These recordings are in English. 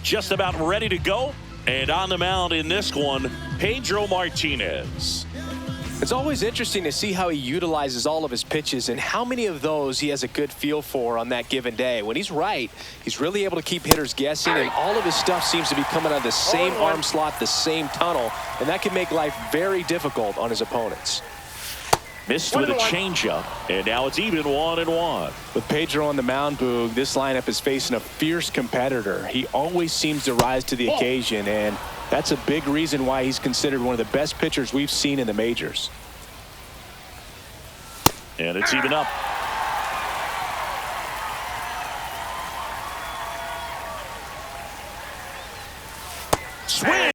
just about ready to go. And on the mound in this one, Pedro Martinez. It's always interesting to see how he utilizes all of his pitches and how many of those he has a good feel for on that given day. When he's right, he's really able to keep hitters guessing, and all of his stuff seems to be coming out of the same arm slot, the same tunnel, and that can make life very difficult on his opponents. Missed with a changeup, and now it's even 1-1. With Pedro on the mound, Boog, this lineup is facing a fierce competitor. He always seems to rise to the occasion, and that's a big reason why he's considered one of the best pitchers we've seen in the majors. And it's even up. Swing.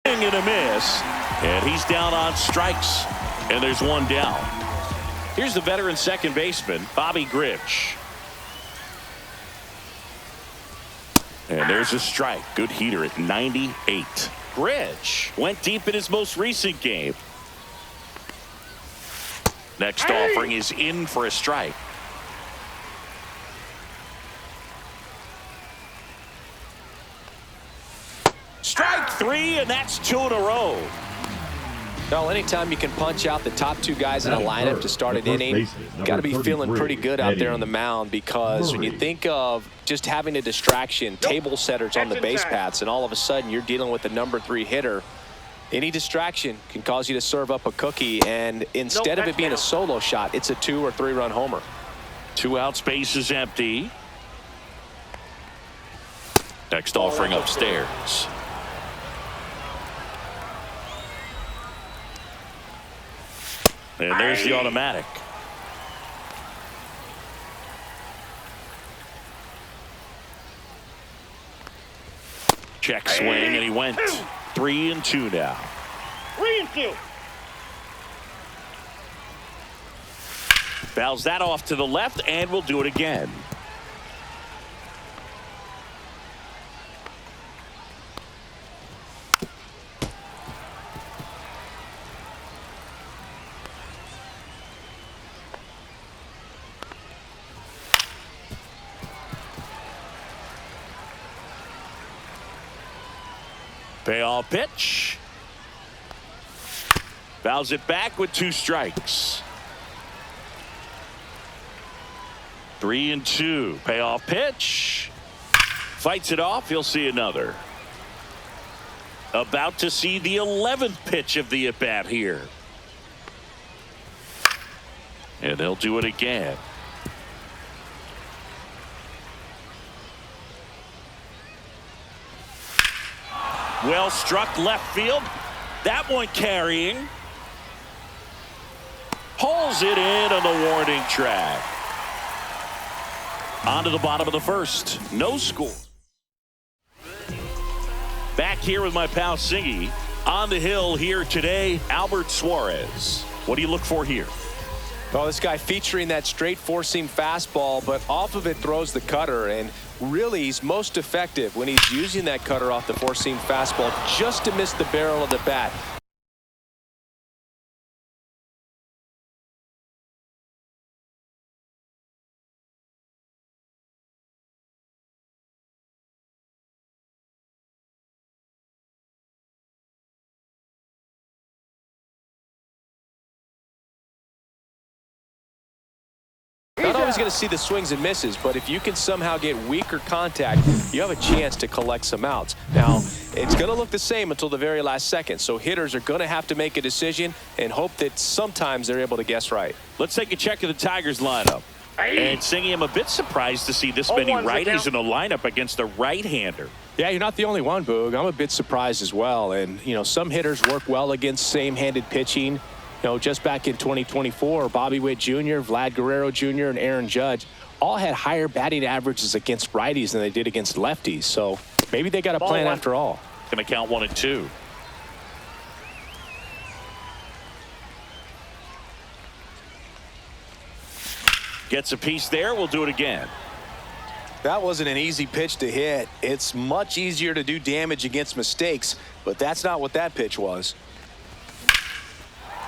And a miss, and he's down on strikes, and there's one down. Here's the veteran second baseman, Bobby Grich. And there's a strike. Good heater at 98. Grich went deep in his most recent game. Next offering is in for a strike. Strike 3, and that's 2 in a row. Well, anytime you can punch out the top two guys in a lineup to start an inning, you got to be feeling pretty good out there on the mound, because when you think of just having a distraction, table setters on the base paths, and all of a sudden you're dealing with the number 3 hitter, any distraction can cause you to serve up a cookie, and instead of it being a solo shot, it's a 2 or 3 run homer. 2 out, space is empty. Next offering upstairs. And there's the automatic. Check swing, and he went 3-2 now. 3-2. Fouls that off to the left, and we'll do it again. Payoff pitch. Fouls it back with 2 strikes. 3-2. Payoff pitch. Fights it off. He'll see another. About to see the 11th pitch of the at-bat here. And they'll do it again. Well struck left field. That one carrying. Pulls it in on the warning track. On to the bottom of the first. No score. Back here with my pal Singy. On the hill here today, Albert Suarez. What do you look for here? Well, this guy featuring that straight four-seam fastball, but off of it throws the cutter, and really he's most effective when he's using that cutter off the four-seam fastball just to miss the barrel of the bat. Not always going to see the swings and misses, but if you can somehow get weaker contact, you have a chance to collect some outs. Now, it's going to look the same until the very last second, so hitters are going to have to make a decision and hope that sometimes they're able to guess right. Let's take a check of the Tigers lineup. And Singy, I'm a bit surprised to see this many righties in the lineup against a right-hander. Yeah, you're not the only one, Boog. I'm a bit surprised as well. And, you know, some hitters work well against same-handed pitching. You know, just back in 2024, Bobby Witt Jr., Vlad Guerrero Jr., and Aaron Judge all had higher batting averages against righties than they did against lefties. So maybe they got a plan after all. Going to count 1 and 2. Gets a piece there. We'll do it again. That wasn't an easy pitch to hit. It's much easier to do damage against mistakes, but that's not what that pitch was.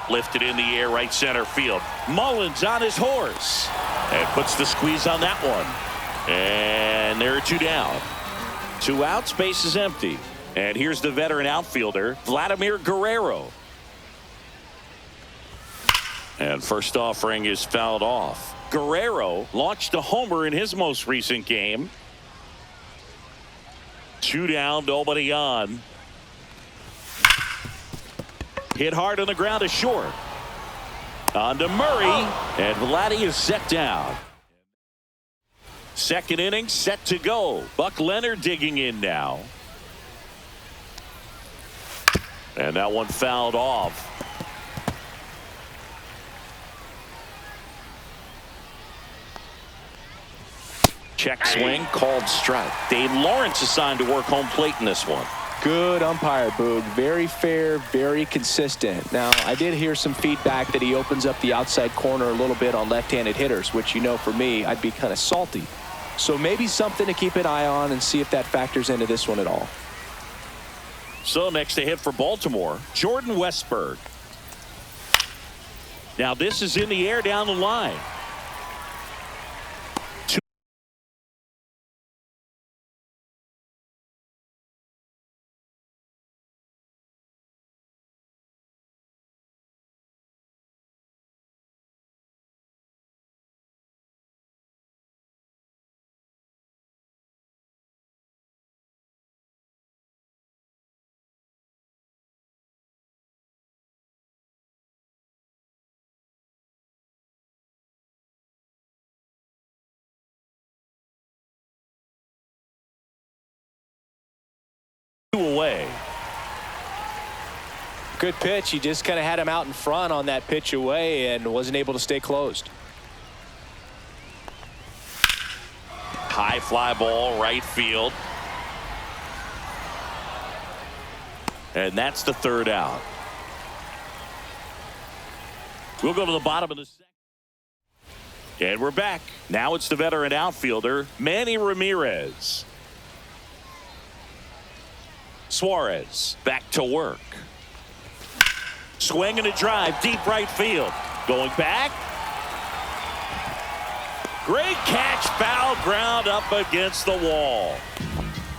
Lifted in the air, right center field. Mullins on his horse and puts the squeeze on that one. And there are two down. 2 outs, base is empty. And here's the veteran outfielder, Vladimir Guerrero. And first offering is fouled off. Guerrero launched a homer in his most recent game. 2 down, nobody on. Hit hard on the ground to short. On to Murray, and Vladdy is set down. Second inning set to go. Buck Leonard digging in now. And that one fouled off. Check swing, called strike. Dave Lawrence assigned to work home plate in this one. Good umpire, Boog. Very fair, very consistent. Now, I did hear some feedback that he opens up the outside corner a little bit on left-handed hitters, which, you know, for me, I'd be kind of salty. So maybe something to keep an eye on and see if that factors into this one at all. So next to hit for Baltimore, Jordan Westburg. Now this is in the air down the line. Away. Good pitch. He just kind of had him out in front on that pitch away and wasn't able to stay closed. High fly ball, right field. And that's the 3rd out. We'll go to the bottom of the 2nd. And we're back. Now it's the veteran outfielder, Manny Ramirez. Suarez back to work. Swing and a drive, deep right field. Going back. Great catch, foul ground up against the wall.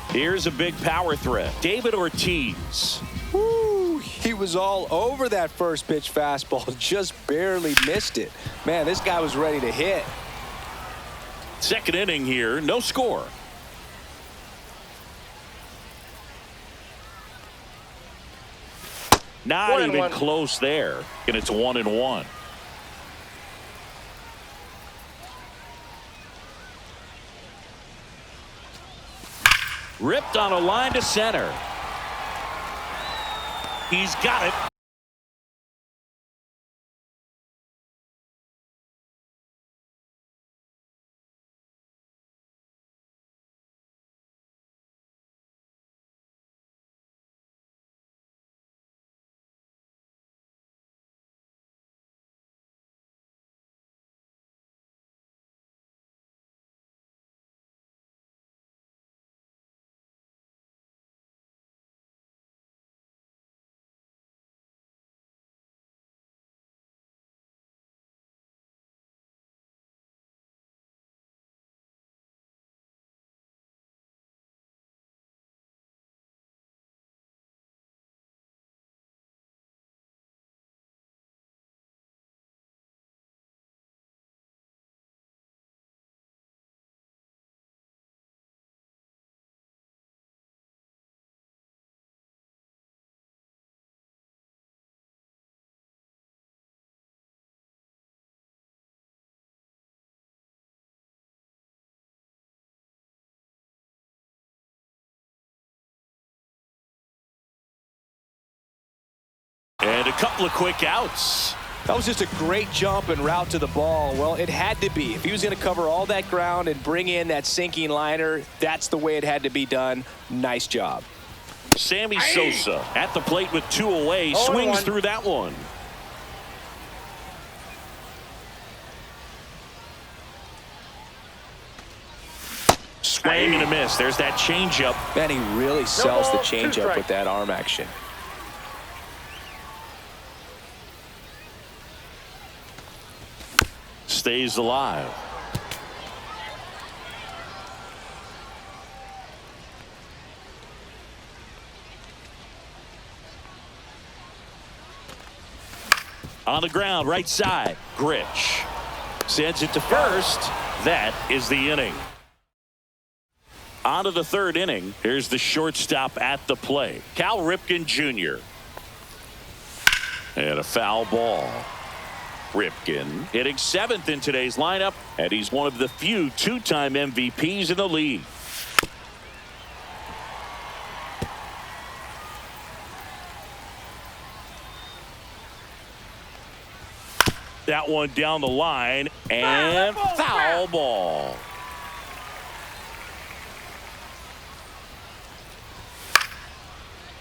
Here's a big power threat, David Ortiz. Woo, he was all over that first pitch fastball, just barely missed it. Man, this guy was ready to hit. Second inning here, no score. Not even close there, and it's 1-1. Ripped on a line to center. He's got it. And a couple of quick outs. That was just a great jump and route to the ball. Well, it had to be. If he was going to cover all that ground and bring in that sinking liner, that's the way it had to be done. Nice job. Sammy Sosa at the plate with 2 away. Swings through that one. swing and a miss. There's that changeup. Man, he really sells the changeup with that arm action. Stays alive. On the ground, right side. Grich sends it to first. That is the inning. On to the third inning. Here's the shortstop at the plate, Cal Ripken Jr. And a foul ball. Ripken hitting 7th in today's lineup, and he's one of the few two-time MVPs in the league. That one down the line, and foul ball.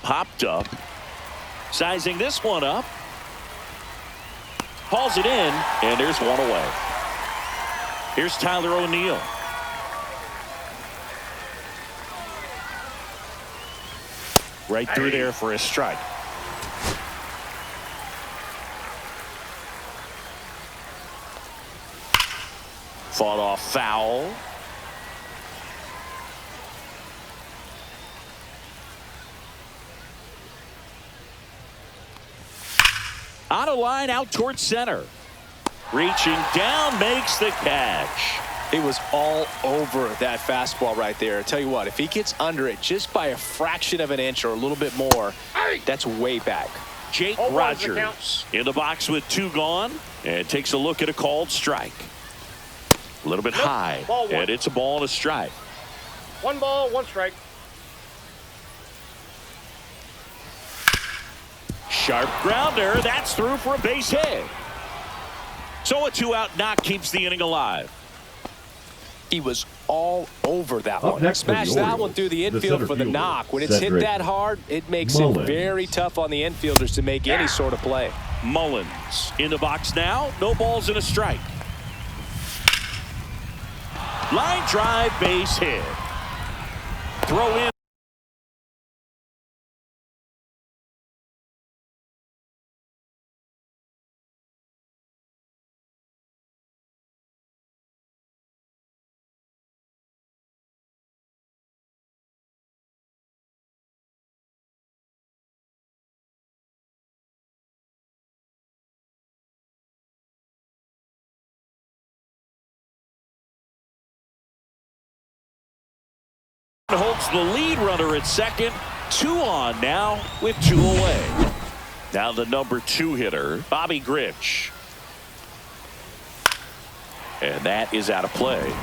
Popped up. Sizing this one up. Hauls it in, and there's one away. Here's Tyler O'Neill. Right through there for a strike. Fought off foul. On a line out towards center. Reaching down, makes the catch. It was all over that fastball right there. I tell you what, if he gets under it just by a fraction of an inch or a little bit more, that's way back. Jake Rogers in the box with 2 gone, and takes a look at a called strike. A little bit high, and it's a ball and a strike. 1 ball, 1 strike. Sharp grounder, that's through for a base hit. So a 2-out knock keeps the inning alive. He was all over that one. Smashed that one through the infield for the knock. When it's hit that hard, it makes it very tough on the infielders to make any sort of play. Mullins in the box now. No balls and a strike. Line drive, base hit. Throw in. Holds the lead runner at second. 2 on now with 2 away. Now the number 2 hitter, Bobby Grich. And that is out of play.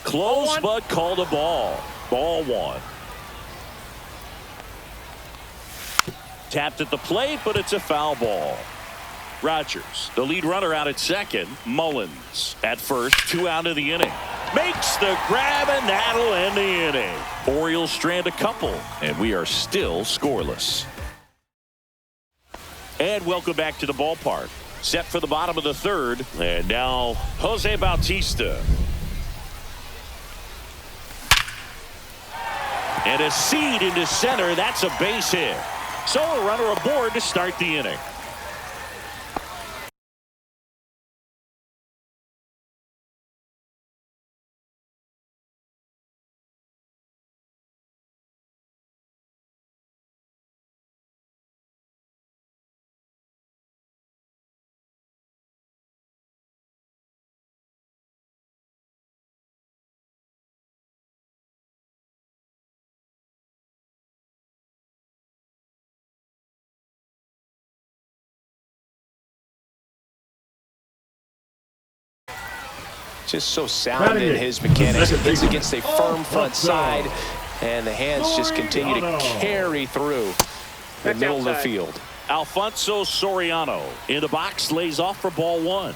Close, but called a ball. Ball 1. Tapped at the plate, but it's a foul ball. Rogers, the lead runner, out at second. Mullins at first. 2 out of the inning. Makes the grab, and that'll end the inning. Orioles strand a couple, and we are still scoreless. And welcome back to the ballpark. Set for the bottom of the 3rd. And now Jose Bautista. And a seed into center. That's a base hit. So a runner aboard to start the inning. Just so sound in his mechanics. It hits against a firm front side, and the hands just continue to carry through the middle of the field. Alfonso Soriano in the box, lays off for ball 1.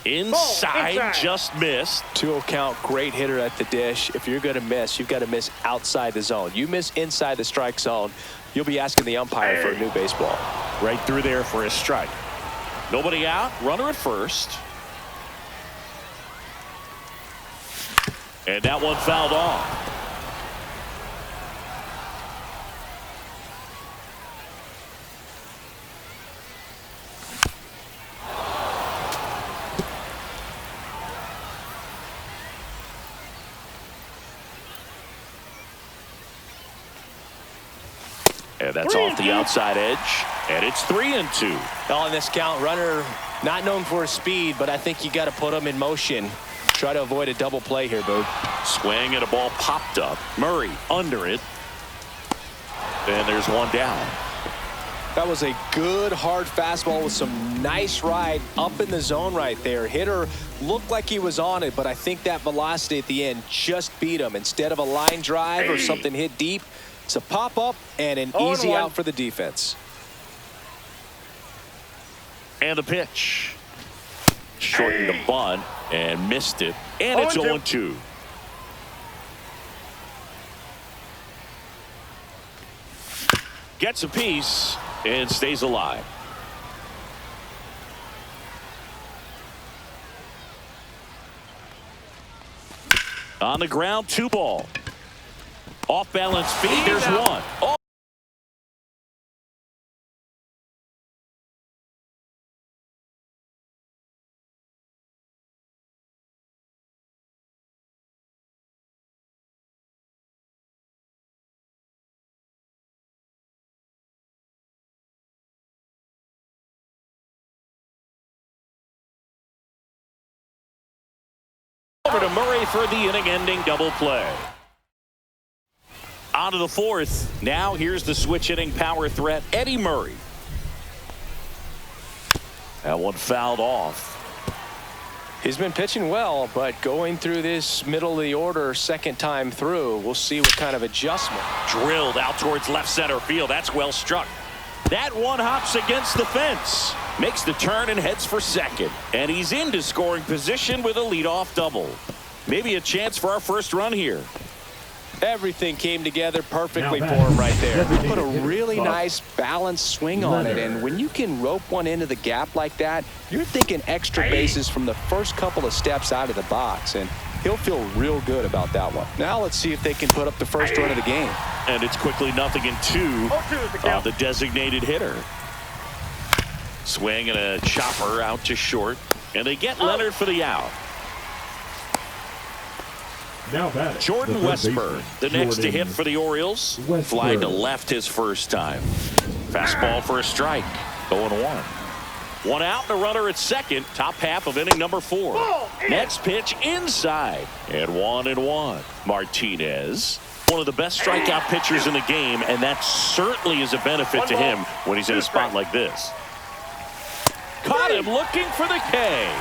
Inside, just missed. 2-0 count, great hitter at the dish. If you're going to miss, you've got to miss outside the zone. You miss inside the strike zone, you'll be asking the umpire for a new baseball. Right through there for a strike. Nobody out. Runner at first. And that one fouled off. And that's off the outside edge. And it's 3-2. On this count, runner not known for his speed, but I think you got to put him in motion. Try to avoid a double play here, Boo. Swing and a ball popped up. Murray under it. And there's one down. That was a good hard fastball with some nice ride up in the zone right there. Hitter looked like he was on it, but I think that velocity at the end just beat him. Instead of a line drive or something hit deep, it's a pop-up and an easy out for the defense. And the pitch. Shortened the bunt and missed it. And it's 0-2. Gets a piece and stays alive. On the ground, 2 ball. Off balance feed, there's one. Oh. Over to Murray for the inning-ending double play. On to the 4th. Now here's the switch-hitting power threat, Eddie Murray. That one fouled off. He's been pitching well, but going through this middle of the order second time through, we'll see what kind of adjustment. Drilled out towards left center field. That's well struck. That one hops against the fence. Makes the turn and heads for second. And he's into scoring position with a leadoff double. Maybe a chance for our first run here. Everything came together perfectly for him right there. He put a really nice balanced swing on it, and when you can rope one into the gap like that, you're thinking extra bases from the first couple of steps out of the box, and he'll feel real good about that one. Now let's see if they can put up the first run of the game. And it's quickly 0-2 on the designated hitter. Swing and a chopper out to short, and they get Leonard for the out. Now batting, Jordan Westburg, the next to hit for the Orioles. Flying to left his first time. Fastball for a strike. 0-1. One out and a runner at second. Top half of inning number 4. Next pitch inside. And 1-1. Martinez, one of the best strikeout pitchers in the game, and that certainly is a benefit to him when he's in a spot like this. Caught him looking for the K.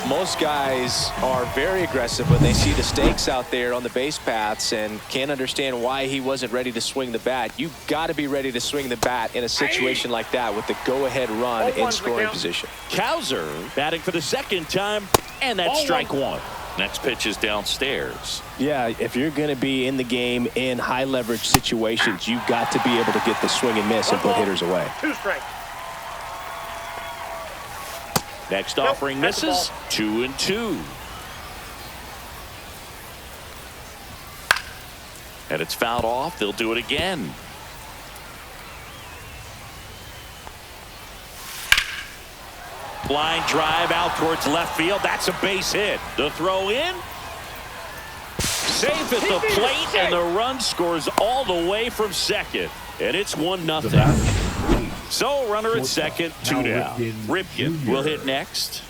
Most guys are very aggressive when they see the stakes out there on the base paths and can't understand why he wasn't ready to swing the bat. You've got to be ready to swing the bat in a situation like that with the go-ahead run in scoring position. Kowser batting for the second time, and that's strike 1. Next pitch is downstairs. Yeah, if you're going to be in the game in high-leverage situations, you've got to be able to get the swing and miss and put hitters away. 2 strikes. Next offering misses. 2-2. And it's fouled off. They'll do it again. Line drive out towards left field. That's a base hit. The throw in. Safe at the plate, and the run scores all the way from second. And it's 1-0. So runner at second, 2 down. Ripken will hit next.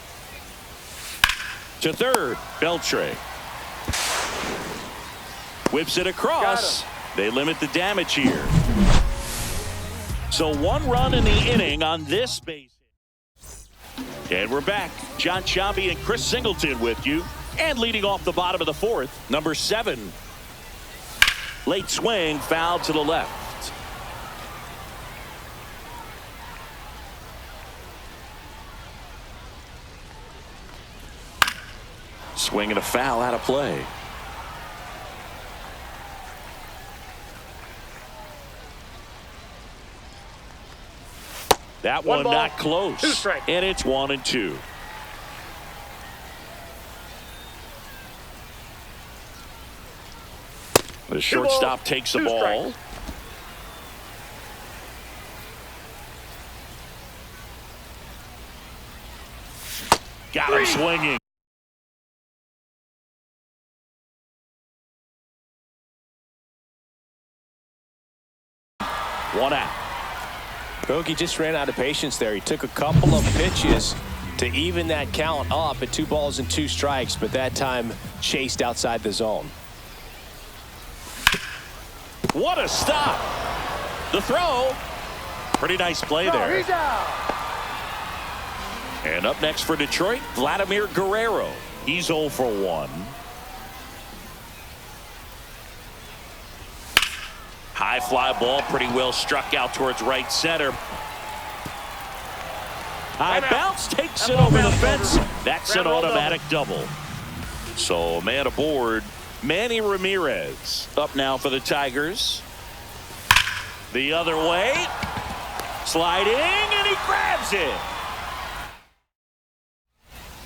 To third, Beltre. Whips it across. They limit the damage here. So 1 run in the inning on this base. And we're back. John Sciambi and Chris Singleton with you. And leading off the bottom of the 4th, number 7. Late swing, foul to the left. Swing and a foul out of play. That One one ball, not close. 2 strikes. And it's 1-2. The shortstop takes the 2 ball. strikes. Got him swinging. One out. Bogey just ran out of patience there. He took a couple of pitches to even that count up at 2 balls and 2 strikes, but that time chased outside the zone. What a stop. The throw. Pretty nice play there. He's out. And up next for Detroit, Vladimir Guerrero. He's 0 for 1. High fly ball, pretty well struck out towards right center. High bounce takes it over the fence. That's an automatic double. So man aboard, Manny Ramirez up now for the Tigers. The other way, sliding, and he grabs it.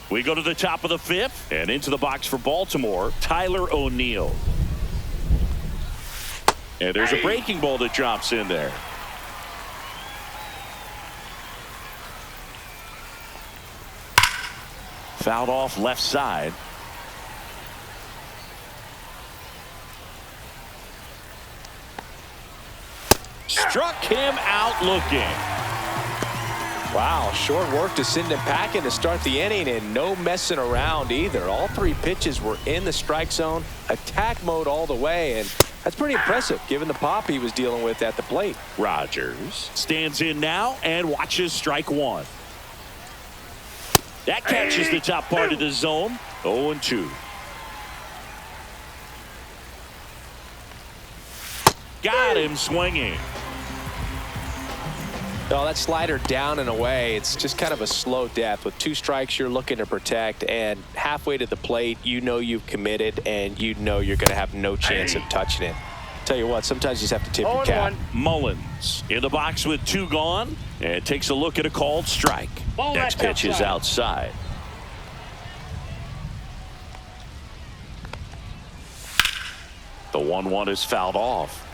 We go to the top of the 5th, and into the box for Baltimore, Tyler O'Neill. And there's a breaking ball that drops in there. Fouled off left side. Struck him out looking. Wow, short work to send him packing to start the inning, and no messing around either. All 3 pitches were in the strike zone, attack mode all the way, and that's pretty impressive given the pop he was dealing with at the plate. Rogers stands in now and watches strike 1. That catches the top part of the zone. 0-2. Got him swinging. No, that slider down and away, it's just kind of a slow death. With 2 strikes you're looking to protect, and halfway to the plate you know you've committed and you know you're going to have no chance of touching it. Tell you what, sometimes you just have to tip your cap. Mullins in the box with 2 gone and takes a look at a called strike. Next pitch is outside. The 1-1 is fouled off.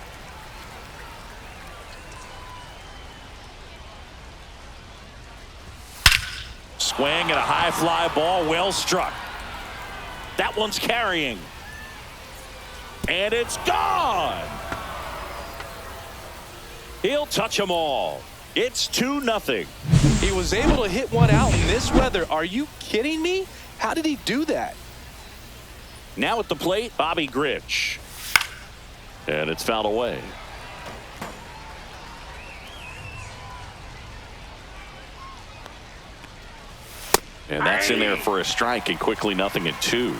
Swing and a high fly ball, well struck. That one's carrying. And it's gone. He'll touch them all. It's 2-0. He was able to hit one out in this weather. Are you kidding me? How did he do that? Now at the plate, Bobby Grich. And it's fouled away. And that's in there for a strike, and quickly 0-2.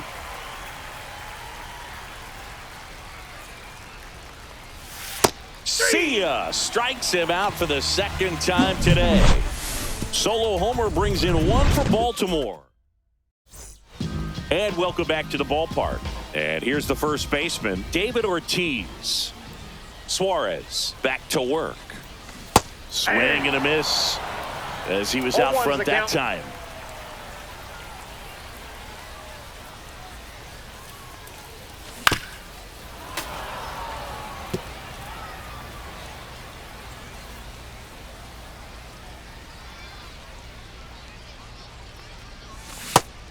See ya! Strikes him out for the 2nd time today. Solo homer brings in 1 for Baltimore. And welcome back to the ballpark. And here's the first baseman, David Ortiz. Suarez back to work. Swing and a miss as he was out front that time.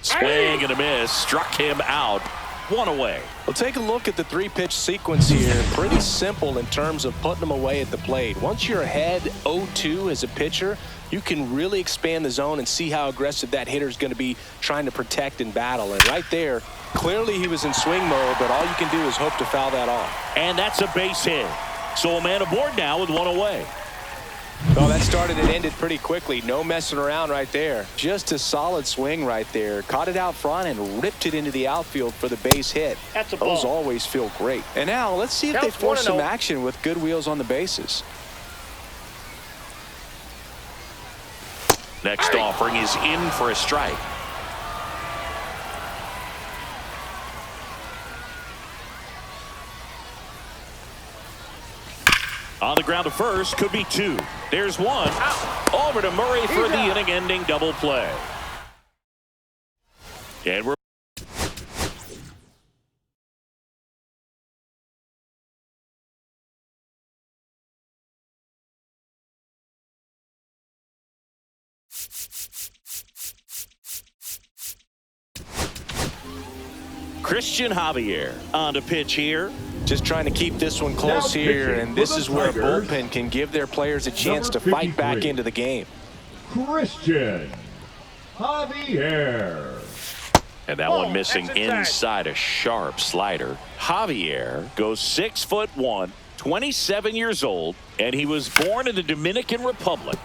Swing and a miss, struck him out. 1 away. Well, take a look at the 3-pitch sequence here. Pretty simple in terms of putting them away at the plate. Once you're ahead 0-2 as a pitcher, you can really expand the zone and see how aggressive that hitter is going to be trying to protect and battle. And right there, clearly he was in swing mode, but all you can do is hope to foul that off. And that's a base hit. So a man aboard now with 1 away. Well, that started and ended pretty quickly. No messing around right there. Just a solid swing right there. Caught it out front and ripped it into the outfield for the base hit. That's a ball. Those always feel great. And now let's see if they force some action with good wheels on the bases. Next offering is in for a strike. On the ground to first, could be two. There's one. Over to Murray for the inning-ending double play. And we're Christian Javier on the pitch here. Just trying to keep this one close here, and this is where a bullpen can give their players a chance to fight back into the game. Christian Javier. And that one missing inside a sharp slider. Javier goes 6'1", 27 years old, and he was born in the Dominican Republic.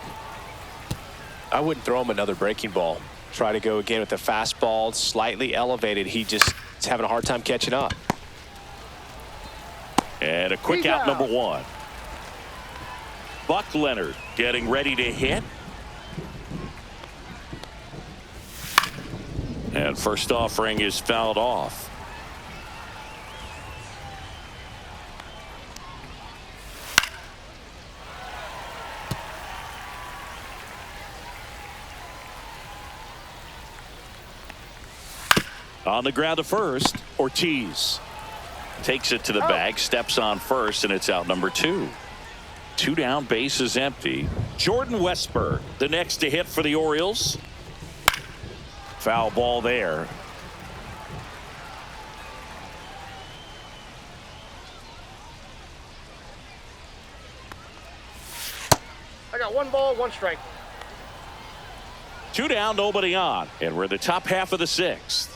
I wouldn't throw him another breaking ball. Try to go again with the fastball, slightly elevated. He just is having a hard time catching up. And a quick out, number one. Buck Leonard getting ready to hit. And first offering is fouled off. On the ground to first, Ortiz takes it to the bag, steps on first, and it's out number two. Two down, bases empty. Jordan Westberg, the next to hit for the Orioles. Foul ball there. I got 1 ball, 1 strike. Two down, nobody on, and we're in the top half of the sixth.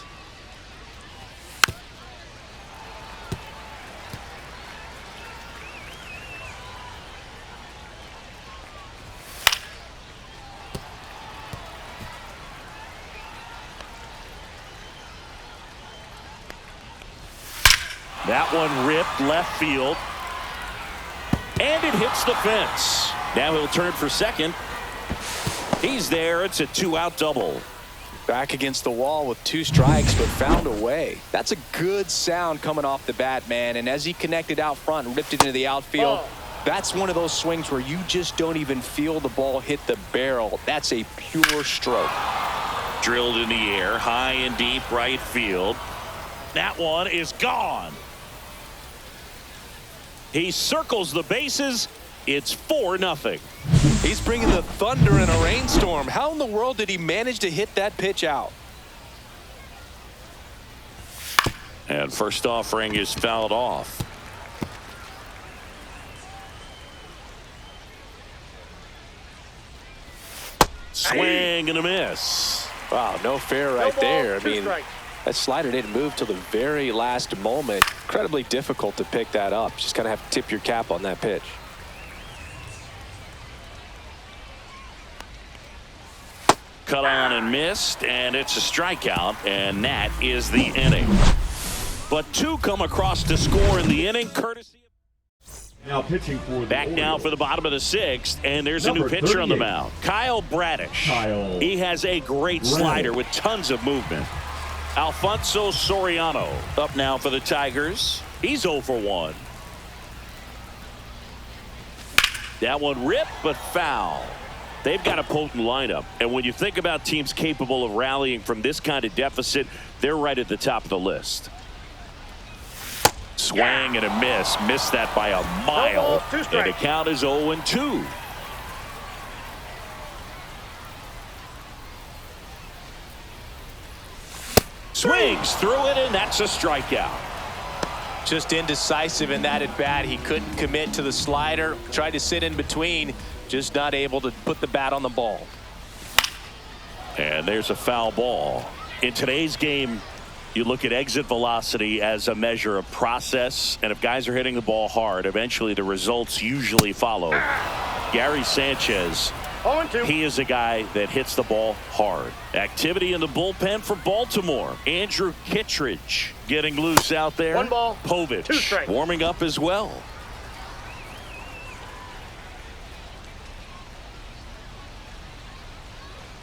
That one ripped left field. And it hits the fence. Now he'll turn for second. He's there. It's a 2-out double. Back against the wall with 2 strikes, but found a way. That's a good sound coming off the bat, man. And as he connected out front and ripped it into the outfield, that's one of those swings where you just don't even feel the ball hit the barrel. That's a pure stroke. Drilled in the air, high and deep right field. That one is gone. He circles the bases. It's 4-0. He's bringing the thunder in a rainstorm. How in the world did he manage to hit that pitch out? And first offering is fouled off. Swing and a miss. Wow, no fair right there. I mean, strikes. that slider didn't move till the very last moment. Incredibly difficult to pick that up. Just kind of have to tip your cap on that pitch. Cut on and missed, and it's a strikeout, and that is the inning. But 2 come across to score in the inning, courtesy of... Now pitching for the Back now for the bottom of the 6th, and there's a new pitcher on the mound. Kyle Bradish. He has a great slider with tons of movement. Alfonso Soriano up now for the Tigers. He's 0 for 1. That one ripped, but foul. They've got a potent lineup, and when you think about teams capable of rallying from this kind of deficit, they're right at the top of the list. Swing and a miss. Missed that by a mile, and the count is 0-2. Swings through it, and that's a strikeout. Just indecisive in that at bat. He couldn't commit to the slider. Tried to sit in between. Just not able to put the bat on the ball. And there's a foul ball. In today's game, you look at exit velocity as a measure of process, and if guys are hitting the ball hard, eventually the results usually follow. Gary Sanchez, he is a guy that hits the ball hard. Activity in the bullpen for Baltimore. Andrew Kittredge getting loose out there. 1 ball, Povich 2 strikes. warming up as well.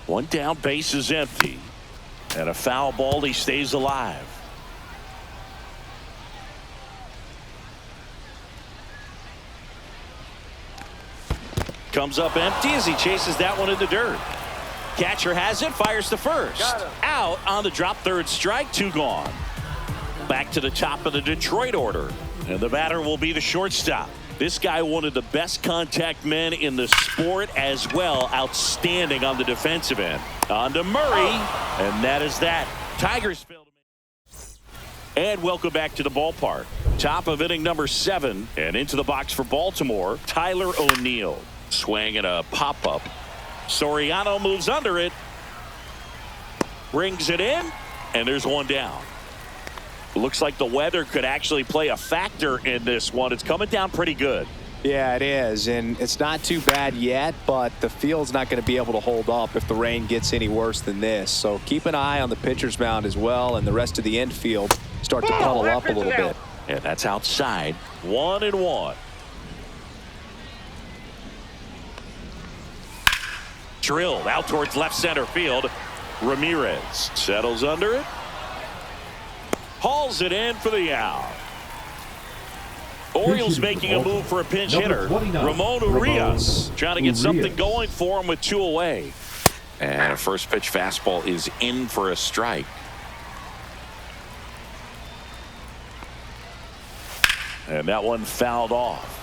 One down, base is empty. And a foul ball, he stays alive. Comes up empty as he chases that one in the dirt. Catcher has it, fires to first. Out on the drop, third strike, 2 gone. Back to the top of the Detroit order. And the batter will be the shortstop. This guy, one of the best contact men in the sport as well. Outstanding on the defensive end. On to Murray, and that is that. Tigers failed to make. And welcome back to the ballpark. Top of inning number 7, and into the box for Baltimore, Tyler O'Neill. Swinging a pop-up. Soriano moves under it. Brings it in, and there's one down. Looks like the weather could actually play a factor in this one. It's coming down pretty good. Yeah, it is, and it's not too bad yet, but the field's not going to be able to hold up if the rain gets any worse than this. So keep an eye on the pitcher's mound as well, and the rest of the infield start to puddle up a little bit. And that's outside. 1-1. Drilled out towards left center field. Ramirez settles under it. Hauls it in for the out. Orioles making a move for a pinch hitter. Ramon Urias trying to get something going for him with 2 away. And a first pitch fastball is in for a strike. And that one fouled off.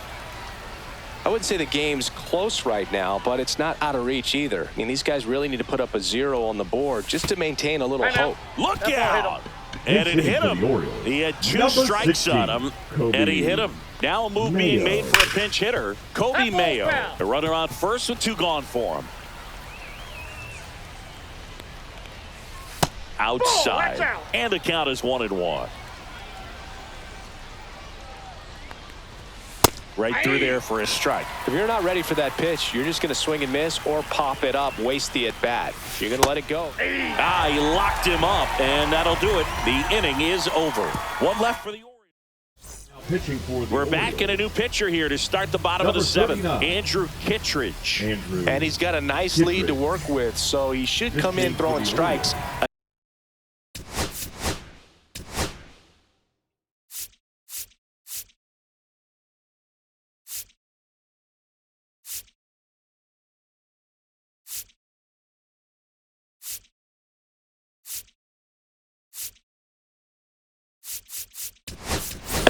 I wouldn't say the game's close right now, but it's not out of reach either. I mean, these guys really need to put up a 0 on the board just to maintain a little hope. Look out! And it hit him. He had 2 strikes on him, and he hit him. Now a move being made for a pinch hitter. Kobe Mayo. The runner on first with 2 gone for him. Outside. And the count is 1-1. Right through there for a strike. If you're not ready for that pitch, you're just going to swing and miss or pop it up, waste the at-bat. You're going to let it go. He locked him up, and that'll do it. The inning is over. 1 left for the Orioles. We're back in a new pitcher here to start the bottom of the 7th. Andrew Kittredge. And he's got a nice lead to work with, so he should come in throwing strikes.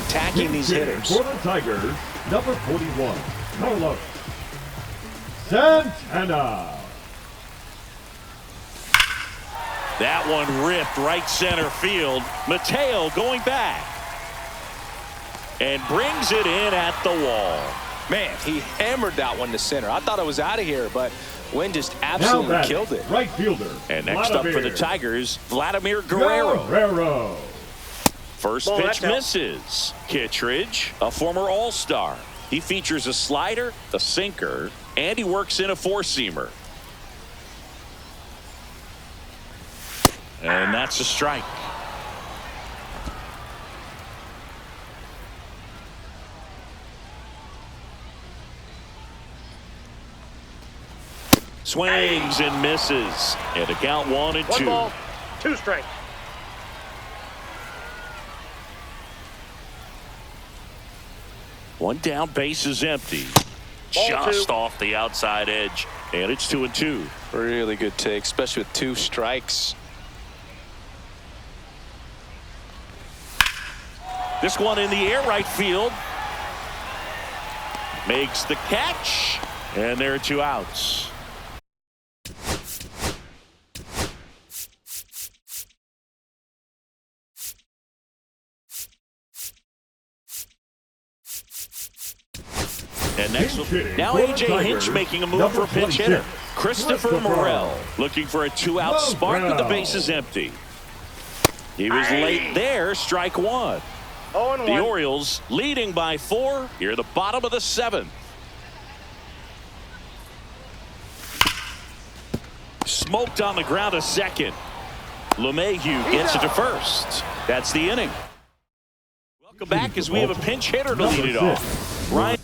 Attacking these hitters. For the Tigers, number 41, Carlos Santana. That one ripped right center field. Mateo going back. And brings it in at the wall. Man, he hammered that one to center. I thought it was out of here, but Wynn just absolutely killed it. Right fielder. And next up for the Tigers, Vladimir Guerrero. First pitch misses. Kittredge, a former All-Star. He features a slider, a sinker, and he works in a 4-seamer. And that's a strike. Swings and misses. And a count 1-2. 1 ball, 2 strikes. One down, base is empty. Just off the outside edge. And it's 2-2. Really good take, especially with 2 strikes. This one in the air, right field. Makes the catch. And there are 2 outs. And next, now A.J. Hinch making a move for a pinch hitter. Christopher Morel looking for a 2-out spark with the bases empty. He was late there, strike 1. The Orioles leading by 4 here at the bottom of the 7th. Smoked on the ground a second. LeMahieu gets it to first. That's the inning. Welcome back as we have a pinch hitter to lead it off. Ryan.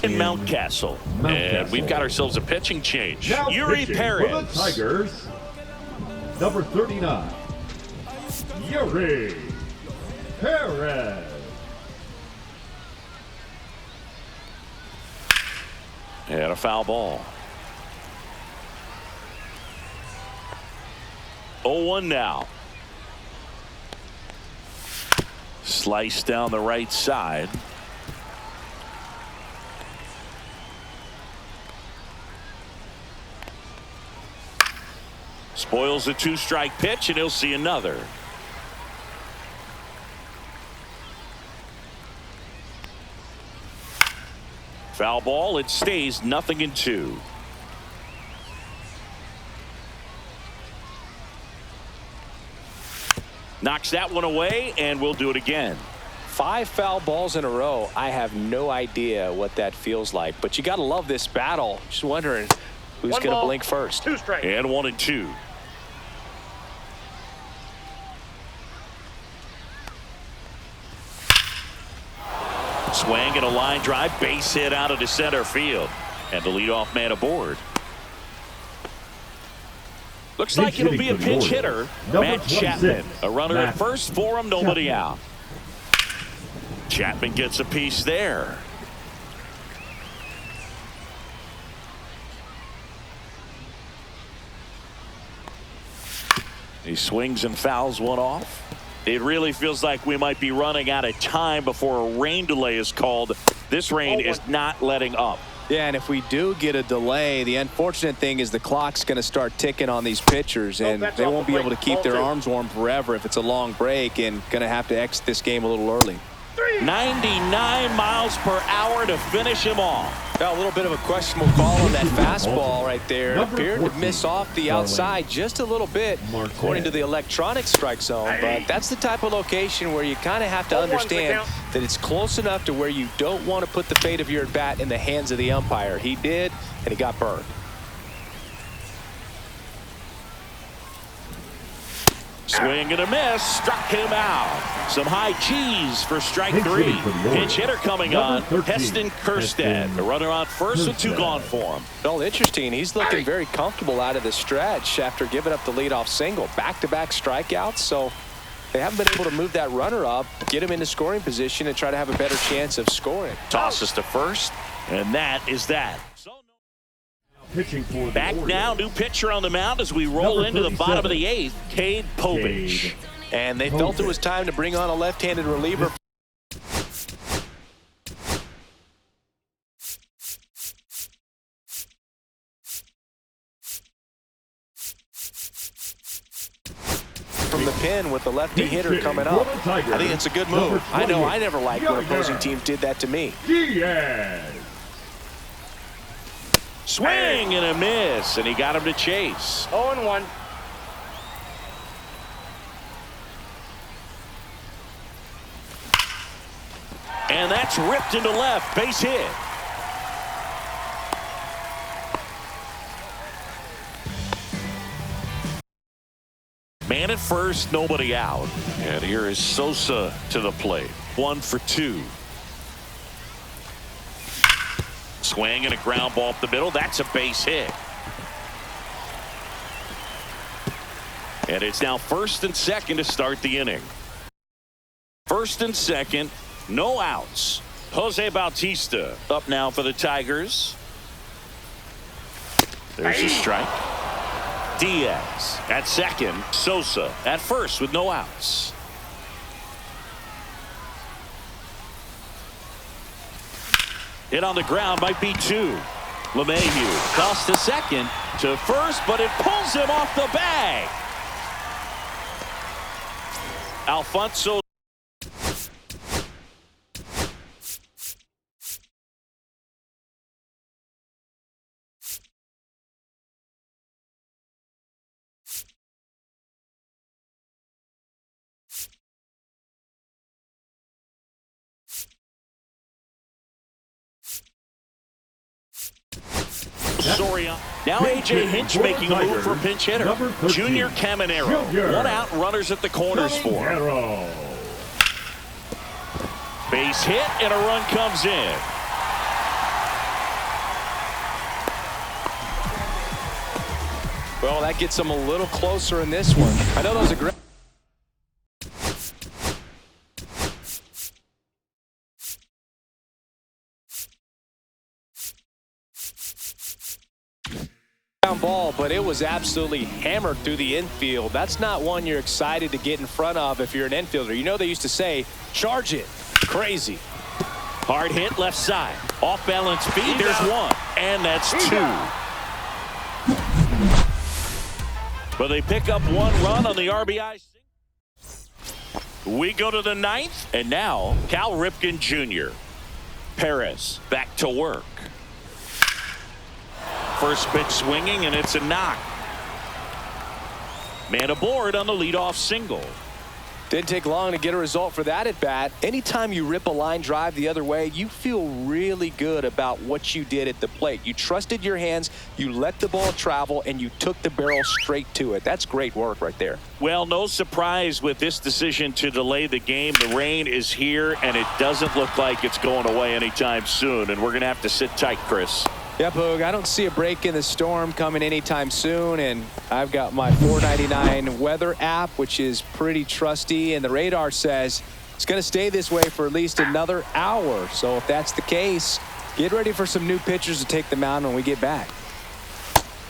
in Mountcastle. And we've got ourselves a pitching change. Now Yuri pitching Perez. for the Tigers, number 39, Yuri Perez. And a foul ball. 0-1 now. Slice down the right side. Spoils the two-strike pitch, and he'll see another. Foul ball. It stays 0-2. Knocks that one away, and we'll do it again. 5 foul balls in a row. I have no idea what that feels like, but you got to love this battle. Just wondering who's going to blink first. 2 strikes. And 1-2. Swing and a line drive, base hit out into center field, and the leadoff man aboard. Looks like it'll be a pinch hitter. Matt Chapman. A runner at first for him, nobody out. Chapman gets a piece there. He swings and fouls one off. It really feels like we might be running out of time before a rain delay is called. This rain is not letting up. Yeah, and if we do get a delay, the unfortunate thing is the clock's going to start ticking on these pitchers, and they won't be able to keep their arms warm forever if it's a long break, and going to have to exit this game a little early. 99 miles per hour to finish him off. A little bit of a questionable call on that fastball right there. It appeared to miss off the outside just a little bit according to the electronic strike zone, but that's the type of location where you kind of have to understand that it's close enough to where you don't want to put the fate of your at bat in the hands of the umpire. He did, and he got burned. Swing and a miss, struck him out. Some high cheese for strike 3. Pinch hitter coming on, Heston Kjerstad. The runner on first with 2 gone for him. Well, interesting. He's looking very comfortable out of the stretch after giving up the leadoff single. Back-to-back strikeouts, so they haven't been able to move that runner up, get him into scoring position, and try to have a better chance of scoring. Tosses to first, and that is that. Back now, new pitcher on the mound as we roll into the bottom of the 8th, Cade Povich. And they felt it was time to bring on a left-handed reliever. From the pen with the lefty hitter coming up. I think it's a good move. I know I never liked when opposing teams did that to me. Swing and a miss, and he got him to chase. 0-1. And that's ripped into left, base hit. Man at first, nobody out. And here is Sosa to the plate. 1 for 2. Swing and a ground ball up the middle. That's a base hit. And it's now first and second to start the inning. First and second, no outs. Jose Bautista up now for the Tigers. There's a strike. Diaz at second. Sosa at first with no outs. Hit on the ground, might be 2. LeMahieu tossed to second, to first, but it pulls him off the bag. Alfonso. Soria. Now A.J. Hinch making a move for pinch hitter. Junior Caminero. 1 out, runners at the corners for him. Base hit, and a run comes in. Well, that gets them a little closer in this one. I know those are great. Ball, but it was absolutely hammered through the infield. That's not one you're excited to get in front of if you're an infielder. You know they used to say, charge it. Crazy. Hard hit left side. Off balance feed. There's one. And that's two. But they pick up one run on the RBI. We go to the ninth. And now Cal Ripken Jr. Perez back to work. First pitch swinging, and it's a knock. Man aboard on the leadoff single. Didn't take long to get a result for that at bat. Anytime you rip a line drive the other way, you feel really good about what you did at the plate. You trusted your hands, you let the ball travel, and you took the barrel straight to it. That's great work right there. Well, no surprise with this decision to delay the game. The rain is here, and it doesn't look like it's going away anytime soon. And we're going to have to sit tight, Chris. Yep, Hoog, I don't see a break in the storm coming anytime soon, and I've got my $4.99 weather app, which is pretty trusty, and the radar says it's going to stay this way for at least another hour. So if that's the case, get ready for some new pitchers to take the mound when we get back.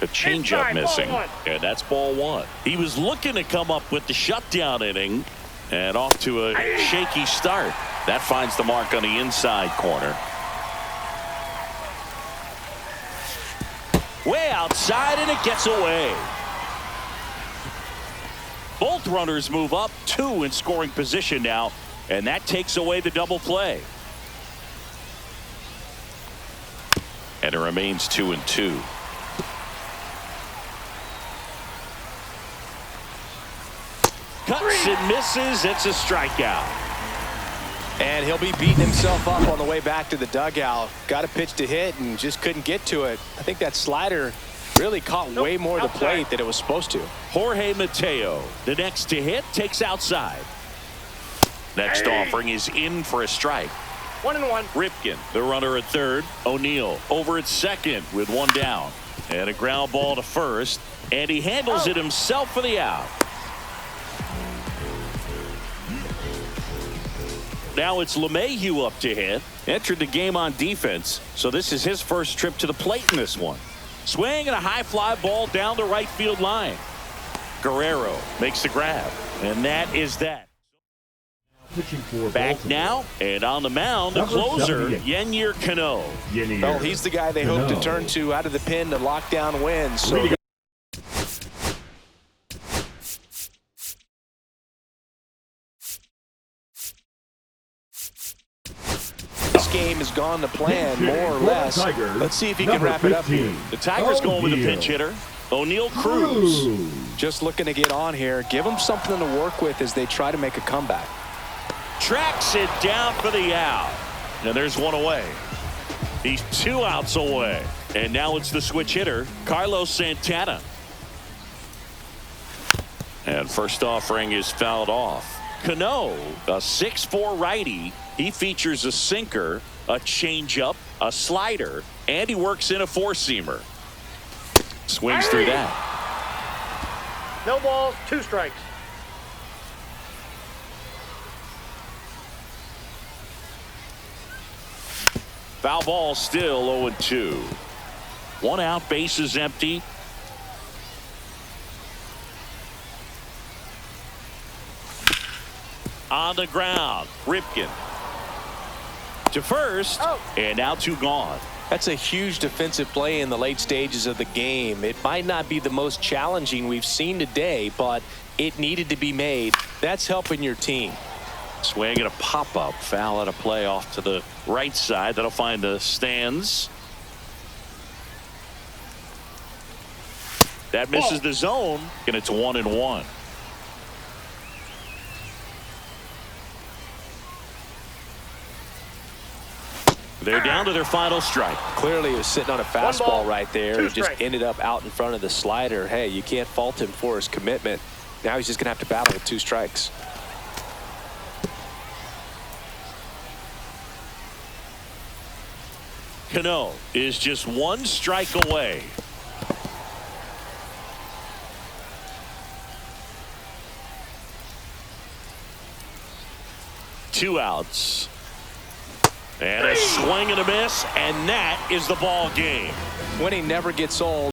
A changeup missing, and that's ball one. He was looking to come up with the shutdown inning, and off to a shaky start. That finds the mark on the inside corner. Way outside, and it gets away. Both runners move up, two in scoring position now, and that takes away the double play. And it remains 2-2. Cuts and misses. It's a strikeout. And he'll be beating himself up on the way back to the dugout. Got a pitch to hit and just couldn't get to it. I think that slider really caught way more of the plate than it was supposed to. Jorge Mateo, the next to hit, takes outside. Next offering is in for a strike. 1-1. Ripken, the runner at third. O'Neill over at second with one down. And a ground ball to first. And he handles it himself for the out. Now it's LeMahieu up to hit. Entered the game on defense, so this is his first trip to the plate in this one. Swing and a high fly ball down the right field line. Guerrero makes the grab, and that is that. Back now, and on the mound, the closer, Yennier Cano. Well, he's the guy they hope to turn to out of the pen to lock down wins. So game has gone to plan more or less. Let's see if he can wrap it up here. The Tigers going with a pinch hitter, O'Neill Cruz. Just looking to get on here. Give them something to work with as they try to make a comeback. Tracks it down for the out. And there's one away. He's 2 outs away. And now it's the switch hitter, Carlos Santana. And first offering is fouled off. Cano, a 6'4" righty. He features a sinker, a changeup, a slider, and he works in a four-seamer. Swings through that. No balls, 2 strikes. Foul ball, still 0-2. 1 out, bases empty. On the ground, Ripken to first, and now 2 gone. That's a huge defensive play in the late stages of the game. It might not be the most challenging we've seen today, but it needed to be made. That's helping your team. Swing and a pop-up, foul at a play off to the right side. That'll find the stands. That misses the zone, and it's 1-1. They're down to their final strike. Clearly, he was sitting on a fastball right there. 2 and just strikes. ended up out in front of the slider. Hey, you can't fault him for his commitment. Now he's just going to have to battle with 2 strikes. Cano is just 1 strike away. 2 outs. And a swing and a miss, and that is the ball game. Winning never gets old.